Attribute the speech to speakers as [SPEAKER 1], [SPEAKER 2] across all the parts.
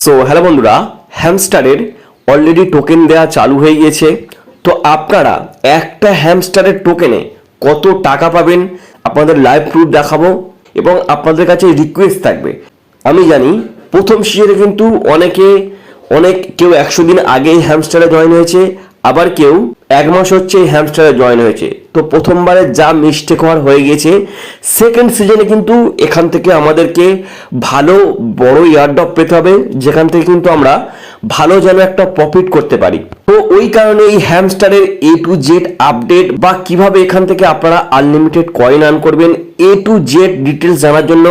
[SPEAKER 1] So hello বন্ধুরা, হ্যামস্টারের already token দেওয়া চালু হয়ে গিয়েছে। তো আপনারা একটা হ্যামস্টারের টোকেনে কত টাকা পাবেন আপনাদের লাইভ প্রুফ দেখাবো এবং আপনাদের কাছে রিকোয়েস্ট থাকবে। আমি জানি প্রথম সিজনে কিন্তু কেউ 100 দিন আগেই হ্যামস্টারে জয়েন হয়েছে, আবার কেউ 1 মাস হচ্ছে এই হ্যামস্টারে জয়েন হয়েছে। তো প্রথমবারে যা মিস্টেক হয়ে গিয়েছে, সেকেন্ড সিজনে কিন্তু এখান থেকে আমাদেরকে ভালো বড় ইয়ারড্রপ পেতে হবে, যেখান থেকে কিন্তু আমরা ভালো যেন একটা প্রফিট করতে পারি। তো ওই কারণে এই হ্যামস্টারের A to Z আপডেট বা কিভাবে এখান থেকে আপনারা আনলিমিটেড কয়েন আর্ন করবেন, A to Z ডিটেলস জানার জন্য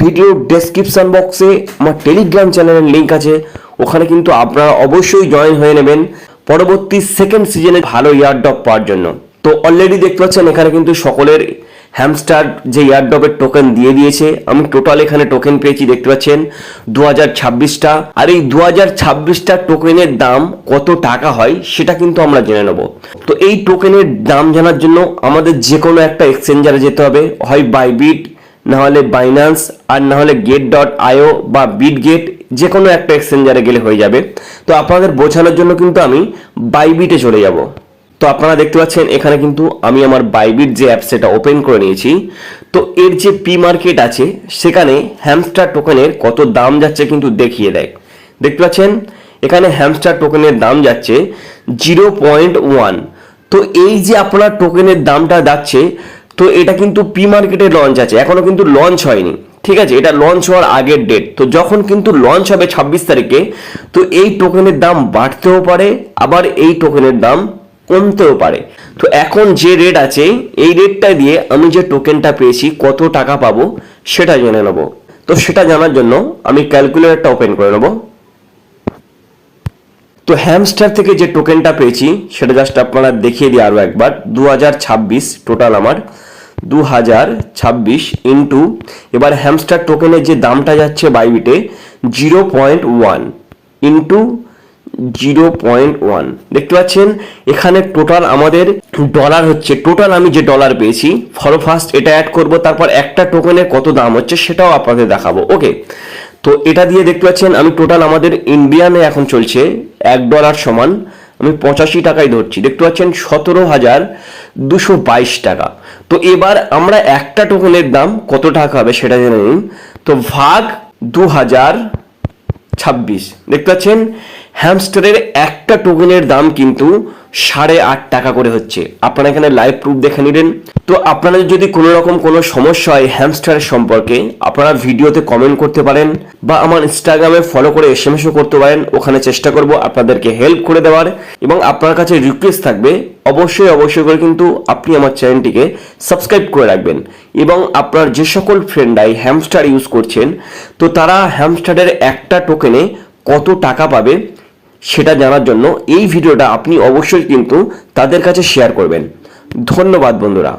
[SPEAKER 1] ভিডিও ডেসক্রিপশন বক্সে আমার টেলিগ্রাম চ্যানেলের লিঙ্ক আছে, ওখানে কিন্তু আপনারা অবশ্যই জয়েন হয়ে নেবেন পরবর্তী সেকেন্ড সিজনে ভালো ইয়ারড্রপ পাওয়ার জন্য। তো অলরেডি দেখতে পাচ্ছেন এখানে কিন্তু সকলের হ্যামস্টার যে ইয়ারড্রপের টোকেন দিয়ে দিয়েছে। আমি টোটাল এখানে টোকেন পেয়েছি দেখতে পাচ্ছেন 2026টা। আর এই 2026টা টোকেনের দাম কত টাকা হয় সেটা কিন্তু আমরা জেনে নেব। তো এই টোকেনের দাম জানার জন্য আমাদের যে কোনো একটা এক্সচেঞ্জারে যেতে হবে, হয় বাইবিট, না হলে বাইন্যান্স, আর না হলে get.io বা বিটগেট, যে কোনো একটা এক্সচেঞ্জারে গেলে হয়ে যাবে। তো আপনাদের বোঝানোর জন্য কিন্তু আমি বাইবিটে চলে যাব। তো আপনারা দেখতে পাচ্ছেন এখানে কিন্তু আমি আমার বাইবিট যে অ্যাপ সেটা ওপেন করে নিয়েছি। তো এর যে পি মার্কেট আছে সেখানে হ্যামস্টার টোকেনের কত দাম যাচ্ছে কিন্তু দেখিয়ে দেয়। দেখতে পাচ্ছেন এখানে হ্যামস্টার টোকেনের দাম যাচ্ছে 0.1। তো এই যে আপনার টোকেনের দামটা যাচ্ছে, তো এটা কিন্তু পি মার্কেটে লঞ্চ আছে, এখনো কিন্তু লঞ্চ হয়নি, ঠিক আছে? এটা লঞ্চ হওয়ার আগের ডেট। তো যখন কিন্তু লঞ্চ হবে 26 তারিখে, তো এই টোকেনের দাম বাড়তেও পারে, আবার এই টোকেনের দাম কমতেও পারে। তো এখন যে রেট আছে এই রেটটা দিয়ে আমি যে টোকেনটা পেয়েছি কত টাকা পাবো সেটা জেনে নেব। তো সেটা জানার জন্য আমি ক্যালকুলেটরটা ওপেন করে নেব। তো হ্যামস্টার থেকে যে টোকেনটা পেয়েছি সেটা জাস্ট আপনারা দেখিয়ে দিই আরও একবার। 2026 টোটাল আমার 2026 ইন্টু, এবার হ্যামস্টার টোকেনের যে দামটা যাচ্ছে বাইবিটে 0.1 ইন্টু 0.1। দেখতে পাচ্ছেন এখানে টোটাল আমাদের ডলার হচ্ছে, টোটাল আমি যে ডলার পেয়েছি ফার্স্ট এটা অ্যাড করব, তারপর একটা টোকেনের কত দাম হচ্ছে সেটাও আপনাদের দেখাবো। ওকে, তো এটা দিয়ে দেখতে পাচ্ছেন আমি টোটাল আমাদের ইন্ডিয়ানে এখন চলছে $1 সমান আমি 85 টাকায় ধরছি। দেখতে পাচ্ছেন 17,222 টাকা। তো এবার আমরা একটা টোকেনের দাম কত টাকা হবে সেটা জেনে নিন। তো ভাগ 2026, দেখতে পাচ্ছেন হ্যামস্টারের একটা টোকেনের দাম কিন্তু 8.5 টাকা করে হচ্ছে। আপনারা এখানে লাইভ প্রুফ দেখে নিলেন। তো আপনাদের যদি কোনো রকম কোনো সমস্যা হয় হ্যামস্টারের সম্পর্কে, আপনারা ভিডিওতে কমেন্ট করতে পারেন বা আমার ইনস্টাগ্রামে ফলো করে এসএমএসও করতে পারেন। ওখানে চেষ্টা করব আপনাদেরকে হেল্প করে দেওয়ার। এবং আপনার কাছে রিকোয়েস্ট থাকবে অবশ্যই করে কিন্তু আপনি আমার চ্যানেলটিকে সাবস্ক্রাইব করে রাখবেন। এবং আপনার যে সকল ফ্রেন্ডরাই হ্যামস্টার ইউজ করছেন, তো তারা হ্যামস্টারের একটা টোকেনে কত টাকা পাবে সেটা জানার জন্য এই ভিডিওটা আপনি অবশ্যই কিন্তু তাদের কাছে শেয়ার করবেন। ধন্যবাদ বন্ধুরা।